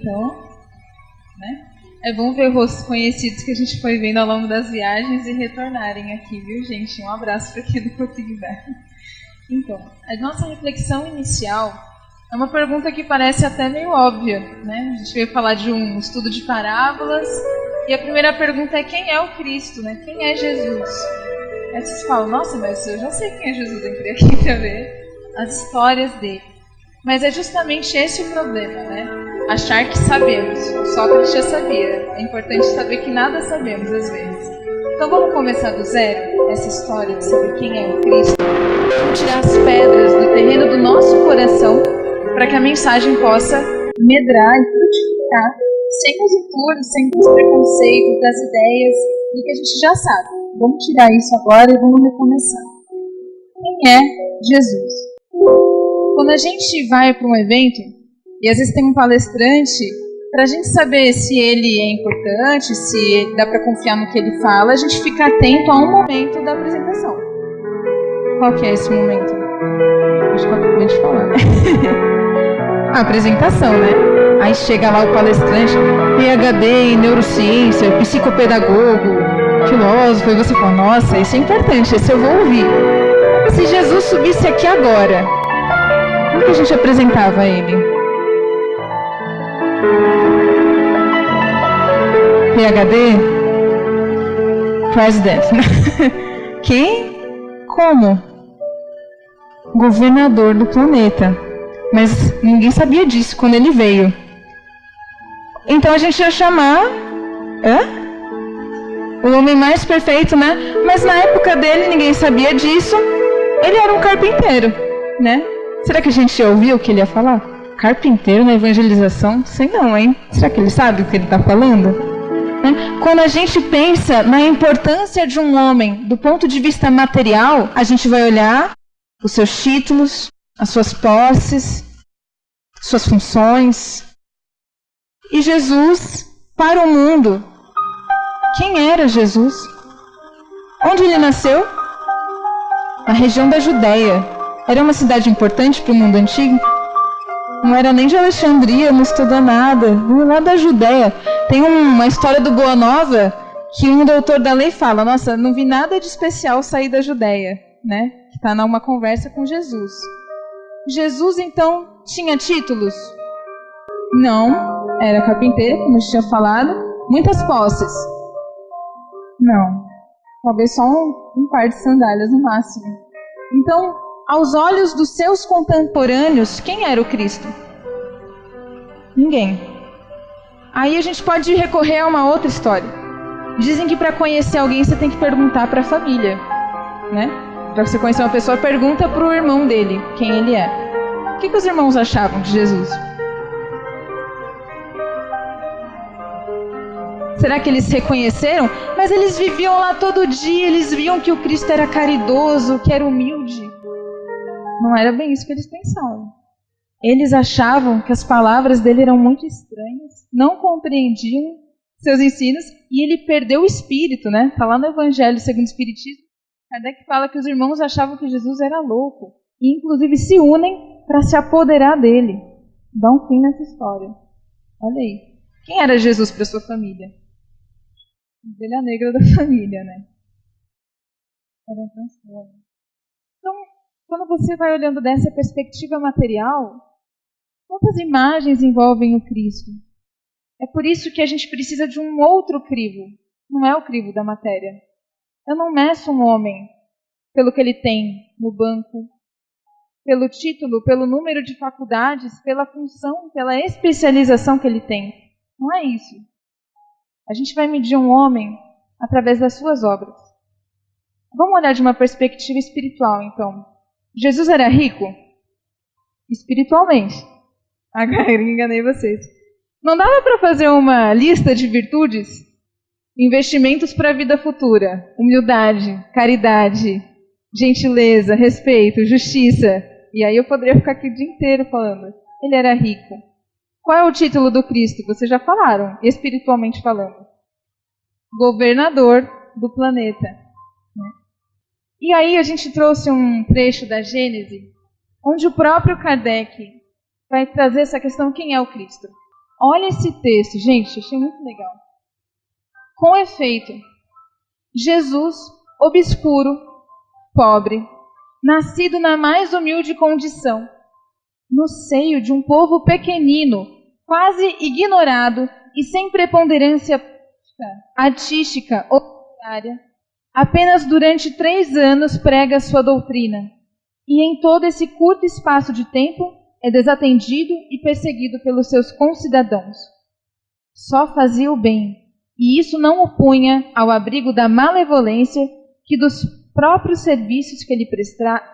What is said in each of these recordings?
então, né? É bom ver rostos conhecidos que a gente foi vendo ao longo das viagens e retornarem aqui, viu, gente? Um abraço para quem não conseguiu ver. Então, a nossa reflexão inicial é uma pergunta que parece até meio óbvia, né? A gente veio falar de um estudo de parábolas e a primeira pergunta é quem é o Cristo, né? Quem é Jesus? Aí vocês falam, nossa, mas eu já sei quem é Jesus, eu entrei aqui para ver as histórias dele. Mas é justamente esse o problema, né? Achar que sabemos. O Sócrates já sabia. É importante saber que nada sabemos às vezes. Então vamos começar do zero, essa história de saber quem é o Cristo. Vamos tirar as pedras do terreno do nosso coração para que a mensagem possa medrar e frutificar sem os impuros, sem os preconceitos, das ideias, do que a gente já sabe. Vamos tirar isso agora e vamos recomeçar. Quem é Jesus? Quando a gente vai para um evento, e às vezes tem um palestrante, para a gente saber se ele é importante, se dá para confiar no que ele fala, a gente fica atento a um momento da apresentação. Qual que é esse momento? Acho que eu acabei de falar, né? A apresentação, né? Aí chega lá o palestrante, PhD em neurociência, psicopedagogo, filósofo, e você fala, nossa, isso é importante, esse eu vou ouvir. Se Jesus subisse aqui agora, como que a gente apresentava ele? PhD? President. Quem? Como? Governador do planeta. Mas ninguém sabia disso quando ele veio. Então a gente ia chamar... o homem mais perfeito, né? Mas na época dele ninguém sabia disso. Ele era um carpinteiro, né? Será que a gente ouviu o que ele ia falar? Carpinteiro na evangelização? Sei não, hein? Será que ele sabe o que ele está falando? Quando a gente pensa na importância de um homem do ponto de vista material, a gente vai olhar os seus títulos, as suas posses, suas funções. E Jesus, para o mundo, quem era Jesus? Onde ele nasceu? Na região da Judéia. Era uma cidade importante para o mundo antigo? Não era nem de Alexandria, não estudou nada. Lá da Judéia. Tem uma história do Boa Nova que um doutor da lei fala, nossa, não vi nada de especial sair da Judéia, né? Que está numa conversa com Jesus. Jesus, então, tinha títulos? Não. Era carpinteiro, como eu tinha falado. Muitas posses? Não. Talvez só um par de sandálias no máximo. Então, aos olhos dos seus contemporâneos, quem era o Cristo? Ninguém. Aí a gente pode recorrer a uma outra história. Dizem que para conhecer alguém você tem que perguntar para a família, né? Para você conhecer uma pessoa, pergunta para o irmão dele quem ele é. O que os irmãos achavam de Jesus? Será que eles reconheceram? Mas eles viviam lá todo dia, eles viam que o Cristo era caridoso, que era humilde. Não era bem isso que eles pensavam. Eles achavam que as palavras dele eram muito estranhas, não compreendiam seus ensinos, e ele perdeu o espírito, né? Está lá no Evangelho segundo o Espiritismo. Kardec fala que os irmãos achavam que Jesus era louco, e inclusive se unem para se apoderar dele. Dá um fim nessa história. Olha aí. Quem era Jesus para sua família? Ovelha negra da família, né? Era um transtorno. Então, quando você vai olhando dessa perspectiva material, quantas imagens envolvem o Cristo? É por isso que a gente precisa de um outro crivo. Não é o crivo da matéria. Eu não meço um homem pelo que ele tem no banco, pelo título, pelo número de faculdades, pela função, pela especialização que ele tem. Não é isso. A gente vai medir um homem através das suas obras. Vamos olhar de uma perspectiva espiritual, então. Jesus era rico? Espiritualmente. Agora enganei vocês. Não dava para fazer uma lista de virtudes? Investimentos para a vida futura. Humildade, caridade, gentileza, respeito, justiça. E aí eu poderia ficar aqui o dia inteiro falando. Ele era rico. Qual é o título do Cristo? Vocês já falaram, espiritualmente falando. Governador do planeta. E aí a gente trouxe um trecho da Gênese, onde o próprio Kardec vai trazer essa questão, quem é o Cristo? Olha esse texto, gente, achei muito legal. Com efeito, Jesus, obscuro, pobre, nascido na mais humilde condição, no seio de um povo pequenino, quase ignorado e sem preponderância artística ou literária, apenas durante 3 anos prega sua doutrina, e em todo esse curto espaço de tempo é desatendido e perseguido pelos seus concidadãos. Só fazia o bem, e isso não o punha ao abrigo da malevolência que dos próprios serviços que ele prestava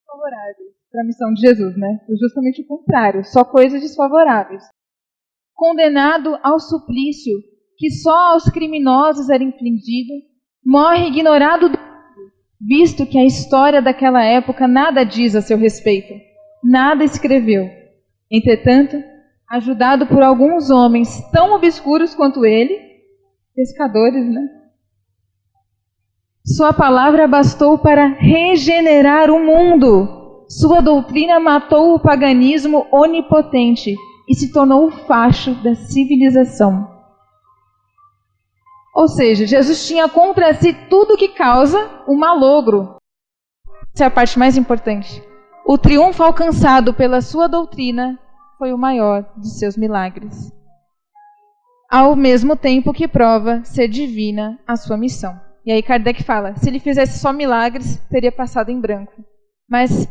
favoráveis para a missão de Jesus, né? Justamente o contrário, só coisas desfavoráveis. Condenado ao suplício que só aos criminosos era infligido, morre ignorado do mundo, visto que a história daquela época nada diz a seu respeito, nada escreveu. Entretanto, ajudado por alguns homens tão obscuros quanto ele, pescadores, né? Sua palavra bastou para regenerar o mundo. Sua doutrina matou o paganismo onipotente e se tornou o facho da civilização. Ou seja, Jesus tinha contra si tudo que causa o malogro. Essa é a parte mais importante. O triunfo alcançado pela sua doutrina foi o maior de seus milagres, ao mesmo tempo que prova ser divina a sua missão. E aí Kardec fala, se ele fizesse só milagres, teria passado em branco. Mas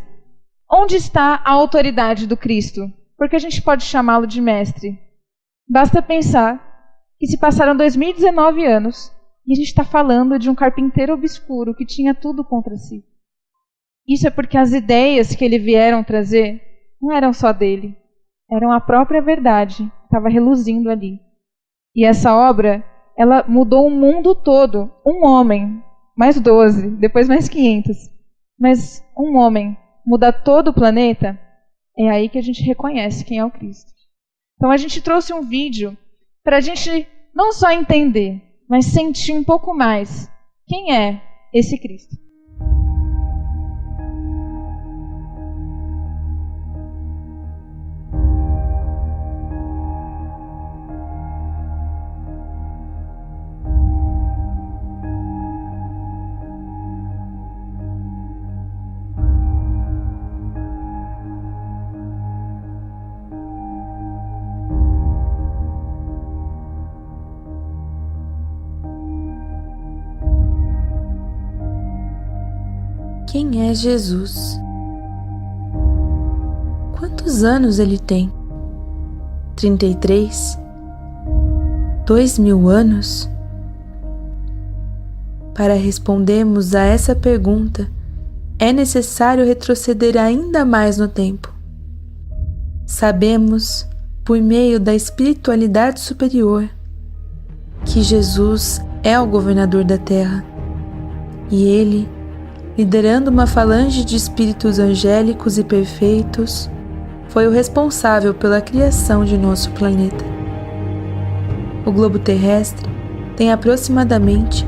onde está a autoridade do Cristo? Porque a gente pode chamá-lo de mestre. Basta pensar que se passaram 2019 anos e a gente está falando de um carpinteiro obscuro que tinha tudo contra si. Isso é porque as ideias que ele vieram trazer não eram só dele, eram a própria verdade, estava reluzindo ali. E essa obra, ela mudou o mundo todo. Um homem, mais 12, depois mais 500. Mas um homem muda todo o planeta, é aí que a gente reconhece quem é o Cristo. Então a gente trouxe um vídeo para a gente não só entender, mas sentir um pouco mais quem é esse Cristo. Quem é Jesus? Quantos anos ele tem? 33? 2000 anos? Para respondermos a essa pergunta, é necessário retroceder ainda mais no tempo. Sabemos, por meio da espiritualidade superior, que Jesus é o governador da Terra, e ele, liderando uma falange de espíritos angélicos e perfeitos, foi o responsável pela criação de nosso planeta. O globo terrestre tem aproximadamente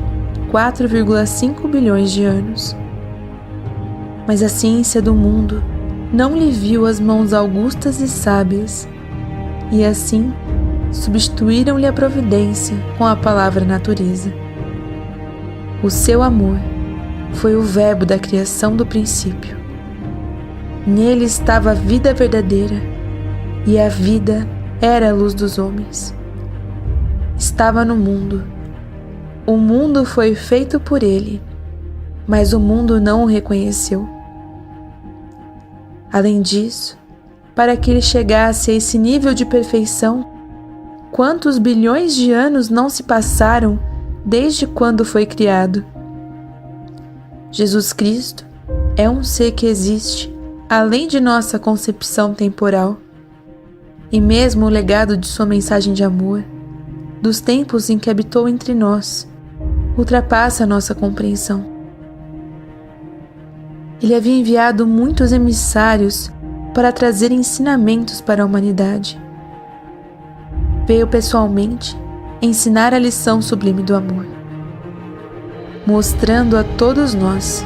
4,5 bilhões de anos. Mas a ciência do mundo não lhe viu as mãos augustas e sábias, e assim substituíram-lhe a providência com a palavra natureza. O seu amor foi o verbo da criação do princípio. Nele estava a vida verdadeira, e a vida era a luz dos homens. Estava no mundo. O mundo foi feito por ele, mas o mundo não o reconheceu. Além disso, para que ele chegasse a esse nível de perfeição, quantos bilhões de anos não se passaram desde quando foi criado? Jesus Cristo é um ser que existe além de nossa concepção temporal, e mesmo o legado de sua mensagem de amor, dos tempos em que habitou entre nós, ultrapassa a nossa compreensão. Ele havia enviado muitos emissários para trazer ensinamentos para a humanidade. Veio pessoalmente ensinar a lição sublime do amor, mostrando a todos nós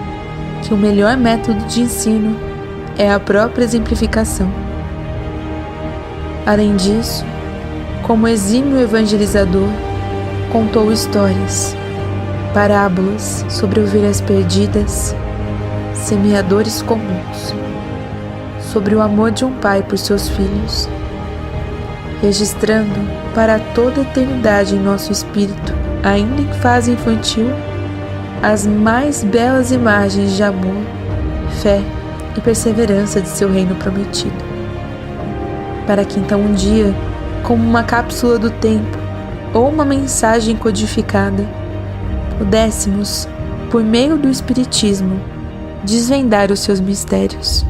que o melhor método de ensino é a própria exemplificação. Além disso, como exímio evangelizador, contou histórias, parábolas sobre ovelhas perdidas, semeadores comuns, sobre o amor de um pai por seus filhos, registrando para toda a eternidade em nosso espírito, ainda em fase infantil, as mais belas imagens de amor, fé e perseverança de seu reino prometido. Para que então um dia, como uma cápsula do tempo ou uma mensagem codificada, pudéssemos, por meio do Espiritismo, desvendar os seus mistérios.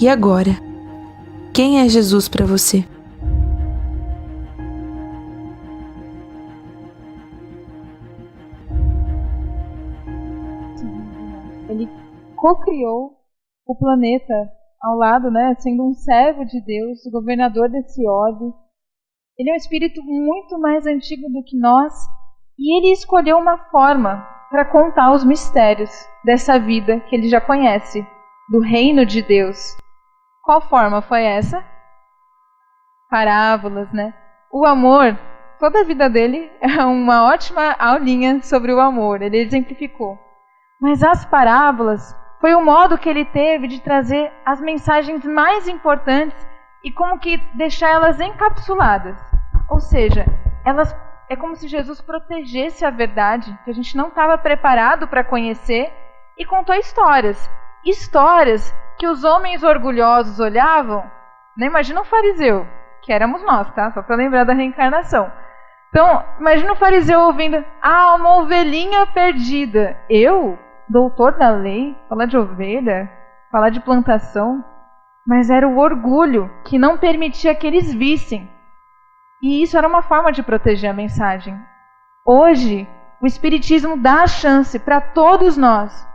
E agora, quem é Jesus para você? Ele co-criou o planeta ao lado, né, sendo um servo de Deus, o governador desse orbe. Ele é um espírito muito mais antigo do que nós e ele escolheu uma forma para contar os mistérios dessa vida que ele já conhece, do reino de Deus. Qual forma foi essa? Parábolas, né? O amor, toda a vida dele é uma ótima aulinha sobre o amor, ele exemplificou. Mas as parábolas foi o modo que ele teve de trazer as mensagens mais importantes e como que deixar elas encapsuladas. Ou seja, elas é como se Jesus protegesse a verdade, que a gente não estava preparado para conhecer, e contou histórias. Histórias que os homens orgulhosos olhavam, né? Imagina um fariseu, que éramos nós, tá? Só para lembrar da reencarnação. Então, imagina um fariseu ouvindo, uma ovelhinha perdida. Eu, doutor da lei, falar de ovelha, falar de plantação, mas era o orgulho que não permitia que eles vissem. E isso era uma forma de proteger a mensagem. Hoje, o Espiritismo dá a chance para todos nós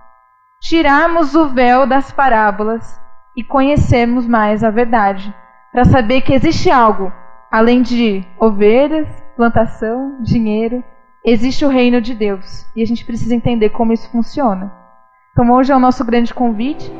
tirarmos o véu das parábolas e conhecermos mais a verdade, para saber que existe algo, além de ovelhas, plantação, dinheiro, existe o reino de Deus. E a gente precisa entender como isso funciona. Então hoje é o nosso grande convite